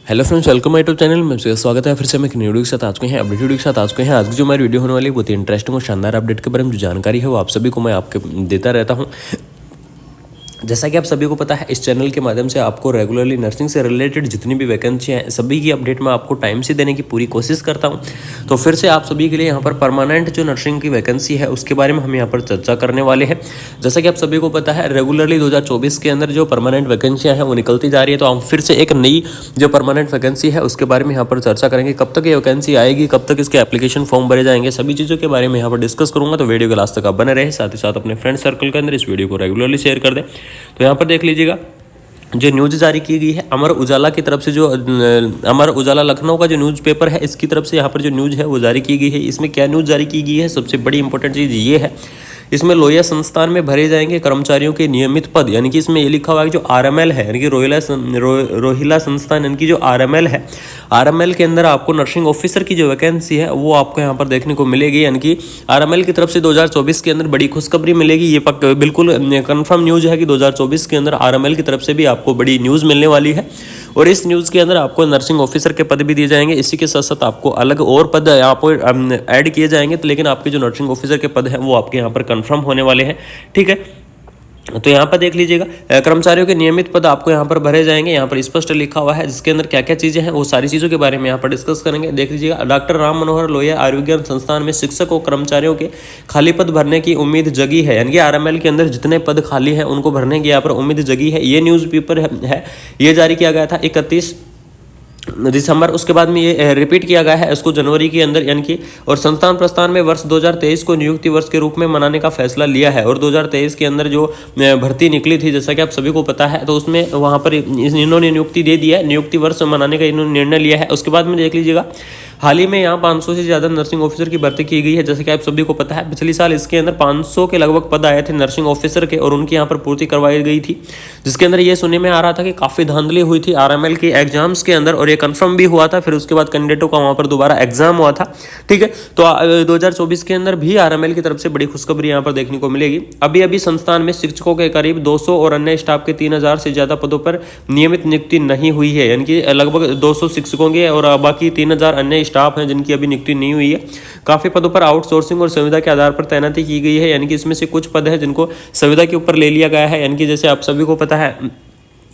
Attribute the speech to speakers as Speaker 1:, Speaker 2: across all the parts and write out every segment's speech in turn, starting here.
Speaker 1: Hello friends, welcome my YouTube channel में स्वागत है फिर से मैं एक न्यू वीडियो के साथ आज के हैं। आज की जो हमारी वीडियो होने वाली है बहुत ही इंटरेस्टिंग और शानदार अपडेट के बारे में जो जानकारी है वो आप सभी को मैं आपके देता रहता हूं। जैसा कि आप सभी को पता है, इस चैनल के माध्यम से आपको रेगुलरली नर्सिंग से रिलेटेड जितनी भी वैकेंसियाँ हैं सभी की अपडेट मैं आपको टाइम से देने की पूरी कोशिश करता हूं। तो फिर से आप सभी के लिए यहाँ पर परमानेंट जो नर्सिंग की वैकेंसी है उसके बारे में हम यहाँ पर चर्चा करने वाले हैं। जैसा कि आप सभी को पता है, रेगुलरली 2024 के अंदर जो परमानेंट वैकेंसियाँ हैं वो निकलती जा रही है। तो हम फिर से एक नई जो परमानेंट वैकेंसी है उसके बारे में यहाँ पर चर्चा करेंगे। कब तक ये वैकेंसी आएगी, कब तक इसके एप्लीकेशन फॉर्म भरे जाएंगे, सभी चीज़ों के बारे में यहाँ पर डिस्कस करूँगा। तो वीडियो के लास्ट तक आप बने रहे, साथ ही साथ अपने फ्रेंड सर्कल के अंदर इस वीडियो को रेगुलरली शेयर कर दें। तो यहाँ पर देख लीजिएगा, जो न्यूज़ जारी की गई है अमर उजाला की तरफ से, जो अमर उजाला लखनऊ का जो न्यूज़पेपर है इसकी तरफ से यहाँ पर जो न्यूज़ है वो जारी की गई है। इसमें क्या न्यूज़ जारी की गई है, सबसे बड़ी इंपॉर्टेंट चीज़ ये है, इसमें लोहिया संस्थान में भरे जाएंगे कर्मचारियों के नियमित पद। यानी कि इसमें ये लिखा हुआ है जो आरएमएल है, यानी कि रोहिला संस्थान, यानी कि जो आरएमएल है, आरएमएल के अंदर आपको नर्सिंग ऑफिसर की जो वैकेंसी है वो आपको यहाँ पर देखने को मिलेगी। यानी कि आरएमएल की तरफ से 2024 के अंदर बड़ी खुशखबरी मिलेगी। ये बिल्कुल कंफर्म न्यूज़ है कि 2024 के अंदर आरएमएल की तरफ से भी आपको बड़ी न्यूज़ मिलने वाली है। और इस न्यूज़ के अंदर आपको नर्सिंग ऑफिसर के पद भी दिए जाएंगे। इसी के साथ साथ आपको अलग और पद यहाँ पर ऐड किए जाएंगे। तो लेकिन आपके जो नर्सिंग ऑफिसर के पद हैं वो आपके यहाँ पर कंफर्म होने वाले हैं। ठीक है, तो यहाँ पर देख लीजिएगा, कर्मचारियों के नियमित पद आपको यहाँ पर भरे जाएंगे। यहाँ पर स्पष्ट लिखा हुआ है जिसके अंदर क्या क्या चीज़ें हैं वो सारी चीज़ों के बारे में यहाँ पर डिस्कस करेंगे। देख लीजिएगा, डॉक्टर राम मनोहर लोहिया आयुर्विज्ञान संस्थान में शिक्षक और कर्मचारियों के खाली पद भरने की उम्मीद जगी है। यानी कि आरएमएल के अंदर जितने पद खाली हैं उनको भरने की यहाँ पर उम्मीद जगी है। ये न्यूज़पेपर है, ये जारी किया गया था 31 दिसंबर। उसके बाद में ये रिपीट किया गया है इसको जनवरी के अंदर, यानी कि और संस्थान प्रस्थान में वर्ष 2023 को नियुक्ति वर्ष के रूप में मनाने का फैसला लिया है। और 2023 के अंदर जो भर्ती निकली थी, जैसा कि आप सभी को पता है, तो उसमें वहाँ पर इन्होंने नियुक्ति दे दिया है, नियुक्ति वर्ष मनाने का इन्होंने निर्णय लिया है। उसके बाद में देख लीजिएगा, हाल ही में यहाँ 500 से ज़्यादा नर्सिंग ऑफिसर की भर्ती की गई है। जैसे कि आप सभी को पता है, पिछले साल इसके अंदर 500 के लगभग पद आए थे नर्सिंग ऑफिसर के और उनकी यहाँ पर पूर्ति करवाई गई थी। जिसके अंदर ये सुनने में आ रहा था कि काफ़ी धांधली हुई थी आरएमएल के एग्जाम्स के अंदर और ये कंफर्म भी हुआ था। फिर उसके बाद कैंडिडेटों का वहाँ पर दोबारा एग्जाम हुआ था। ठीक है, तो 2024 के अंदर भी आरएमएल की तरफ से बड़ी खुशखबरी यहाँ पर देखने को मिलेगी। अभी अभी संस्थान में शिक्षकों के करीब 200 और अन्य स्टाफ के 3000 से ज़्यादा पदों पर नियमित नियुक्ति नहीं हुई है। यानी कि लगभग 200 शिक्षकों के और बाकी 3000 अन्य स्टाफ हैं जिनकी अभी नियुक्ति नहीं हुई है। काफ़ी पदों पर आउटसोर्सिंग और संविदा के आधार पर तैनाती की गई है। यानी कि इसमें से कुछ पद हैं जिनको संविदा के ऊपर ले लिया गया है। यानी कि जैसे आप सभी को पता है,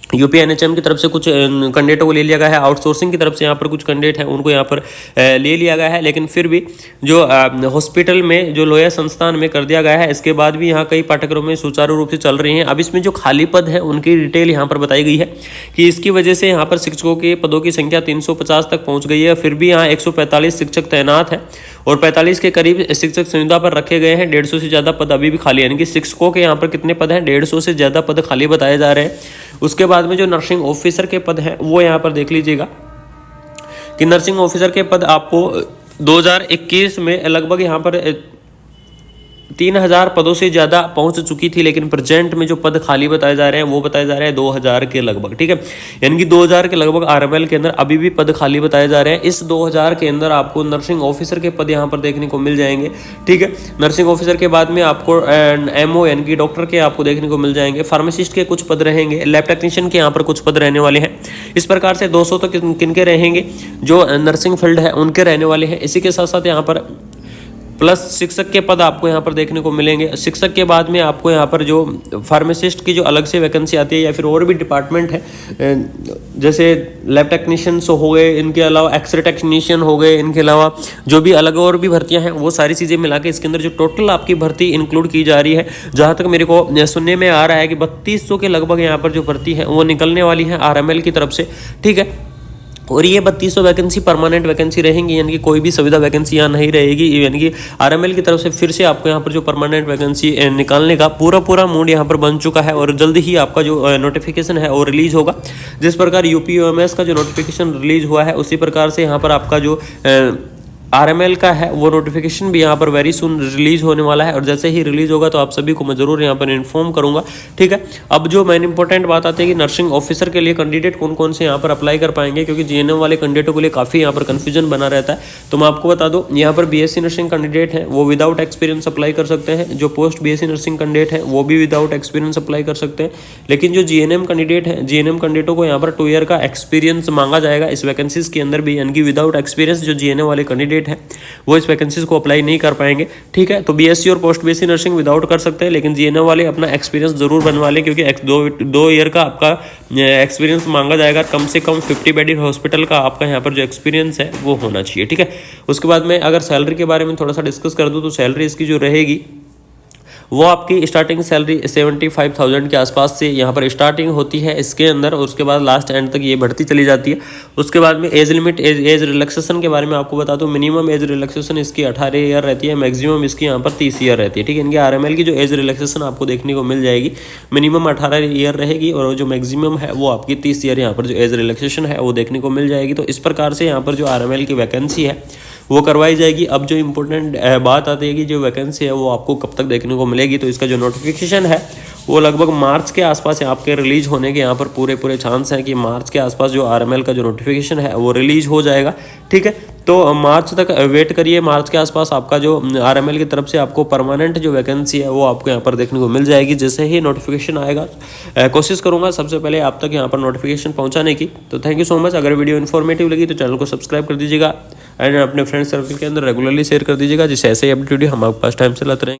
Speaker 1: यूपीएनएचएम की तरफ से कुछ कैंडिडेटों को ले लिया गया है, आउटसोर्सिंग की तरफ से यहाँ पर कुछ कैंडिडेट हैं उनको यहाँ पर ले लिया गया है। लेकिन फिर भी जो हॉस्पिटल में जो लोहिया संस्थान में कर दिया गया है, इसके बाद भी यहाँ कई पाठ्यक्रम सुचारू रूप से चल रही हैं। अब इसमें जो खाली पद है उनकी डिटेल यहाँ पर बताई गई है कि इसकी वजह से यहाँ पर शिक्षकों के पदों की संख्या 350 तक पहुँच गई है। फिर भी यहाँ 145 शिक्षक तैनात हैं और 45 के करीब शिक्षक संविदा पर रखे गए हैं। 150 से ज़्यादा पद अभी भी खाली है। यानी कि शिक्षकों के यहाँ पर कितने पद हैं, 150 से ज़्यादा पद खाली बताए जा रहे हैं। उसके बाद में जो नर्सिंग ऑफिसर के पद हैं वो यहाँ पर देख लीजिएगा कि नर्सिंग ऑफिसर के पद आपको 2021 में लगभग यहाँ पर 3000 पदों से ज़्यादा पहुंच चुकी थी। लेकिन प्रेजेंट में जो पद खाली बताए जा रहे हैं वो बताए जा रहे हैं 2000 के लगभग। ठीक है, यानी कि 2000 के लगभग आरएमएल के अंदर अभी भी पद खाली बताए जा रहे हैं। इस 2000 के अंदर आपको नर्सिंग ऑफिसर के पद यहाँ पर देखने को मिल जाएंगे। ठीक है, नर्सिंग ऑफिसर के बाद में आपको एमओ यानी कि डॉक्टर के आपको देखने को मिल जाएंगे। फार्मासिस्ट के कुछ पद रहेंगे, लैब टेक्नीशियन के यहाँ पर कुछ पद रहने वाले हैं। इस प्रकार से 200 तो किनके रहेंगे, जो नर्सिंग फील्ड है उनके रहने वाले हैं। इसी के साथ साथ यहाँ पर प्लस शिक्षक के पद आपको यहाँ पर देखने को मिलेंगे। शिक्षक के बाद में आपको यहाँ पर जो फार्मासिस्ट की जो अलग से वैकेंसी आती है या फिर और भी डिपार्टमेंट है, जैसे लैब टेक्नीशियंस हो गए, इनके अलावा एक्सरे टेक्नीशियन हो गए, इनके अलावा जो भी अलग और भी भर्तियाँ हैं वो सारी चीज़ें मिला के इसके अंदर जो टोटल आपकी भर्ती इंक्लूड की जा रही है, जहाँ तक मेरे को सुनने में आ रहा है कि 3200 के लगभग यहाँ पर जो भर्ती है वो निकलने वाली है आरएमएल की तरफ से। ठीक है, और ये 3200 वैकेंसी परमानेंट वैकेंसी रहेंगी। यानी कि कोई भी सुविधा वैकेंसी यहाँ नहीं रहेगी। यानी कि आरएमएल की तरफ से फिर से आपको यहाँ पर जो परमानेंट वैकेंसी निकालने का पूरा मूड यहाँ पर बन चुका है और जल्द ही आपका जो नोटिफिकेशन है वो रिलीज होगा। जिस प्रकार यूपीओएमएस का जो नोटिफिकेशन रिलीज हुआ है उसी प्रकार से यहाँ पर आपका जो RML का है वो नोटिफिकेशन भी यहाँ पर वेरी सुन रिलीज होने वाला है, और जैसे ही रिलीज होगा तो आप सभी को मैं जरूर यहाँ पर इन्फॉर्म करूंगा, ठीक है। अब जो मेन इंपॉर्टेंट बात आती है कि नर्सिंग ऑफिसर के लिए कैंडिडेट कौन कौन से यहाँ पर अप्लाई कर पाएंगे, क्योंकि GNM वाले कैंडिडेटों के लिए काफ़ी यहाँ पर कन्फ्यूजन बना रहता है। तो मैं आपको बता दूँ, यहाँ पर BSc नर्सिंग कैंडिडेट है वो विदाउट एक्सपीरियंस अप्लाई कर सकते हैं, जो पोस्ट BSc नर्सिंग कैंडिडेट है वो भी विदाउट एक्सपीरियंस अप्लाई कर सकते हैं। लेकिन जो GNM कैंडिडेट है, GNM कैंडिडेटों को यहाँ पर 2 ईयर का एक्सपीरियंस मांगा जाएगा इस वैकेंसीज के अंदर भी, यानी कि विदाउट एक्सपीरियंस जो GNM वाले कैंडिडेट है वो इस वैकेंसीज को अप्लाई नहीं कर पाएंगे, ठीक है। तो BSc और पोस्ट BSc नर्सिंग विदाउट कर सकते हैं, लेकिन GNM वाले अपना एक्सपीरियंस जरूर बनवा लें, क्योंकि 2 ईयर का आपका एक्सपीरियंस मांगा जाएगा। कम से कम 50 बेडेड हॉस्पिटल का आपका यहाँ पर जो एक्सपीरियंस है वो होना चाहिए, ठीक है। उसके बाद में अगर सैलरी के बारे में थोड़ा सा डिस्कस कर दूँ तो सैलरी इसकी जो रहेगी वो आपकी स्टार्टिंग सैलरी 75,000 के आसपास से यहाँ पर स्टार्टिंग होती है इसके अंदर, और उसके बाद लास्ट एंड तक ये बढ़ती चली जाती है। उसके बाद में एज लिमिट, एज रिलैक्सेशन के बारे में आपको बता दूँ, मिनिमम एज रिलैक्सेशन इसकी 18 ईयर रहती है, मैक्सिमम इसकी यहाँ पर 30 ईयर रहती है, ठीक है। इनकी RML की जो एज रिलैक्सेशन आपको देखने को मिल जाएगी, मिनिमम 18 ईयर रहेगी, और जो मैक्सिमम है वो आपकी 30 ईयर यहाँ पर जो एज रिलैक्सेशन है वो देखने को मिल जाएगी। तो इस प्रकार से यहाँ पर जो RML की वैकेंसी है वो करवाई जाएगी। अब जो इम्पोर्टेंट बात आती है कि जो वैकेंसी है वो आपको कब तक देखने को मिलेगी, तो इसका जो नोटिफिकेशन है वो लगभग मार्च के आसपास आपके रिलीज होने के यहाँ पर पूरे चांस हैं कि मार्च के आसपास जो RML का जो नोटिफिकेशन है वो रिलीज हो जाएगा, ठीक है। तो मार्च तक वेट करिए, मार्च के आसपास आपका जो RML की तरफ से आपको परमानेंट जो वैकेंसी है वो आपको यहाँ पर देखने को मिल जाएगी। जैसे ही नोटिफिकेशन आएगा कोशिश करूँगा सबसे पहले आप तक यहाँ पर नोटिफिकेशन पहुँचाने की। तो थैंक यू सो मच। अगर वीडियो इन्फॉर्मेटिव लगी तो चैनल को सब्सक्राइब कर दीजिएगा एंड अपने फ्रेंड सर्कल के अंदर रेगुलरली शेयर कर दीजिएगा, जिससे ऐसे ही अपडेट वीडियो हम आपके पास टाइम से लाते रहेंगे।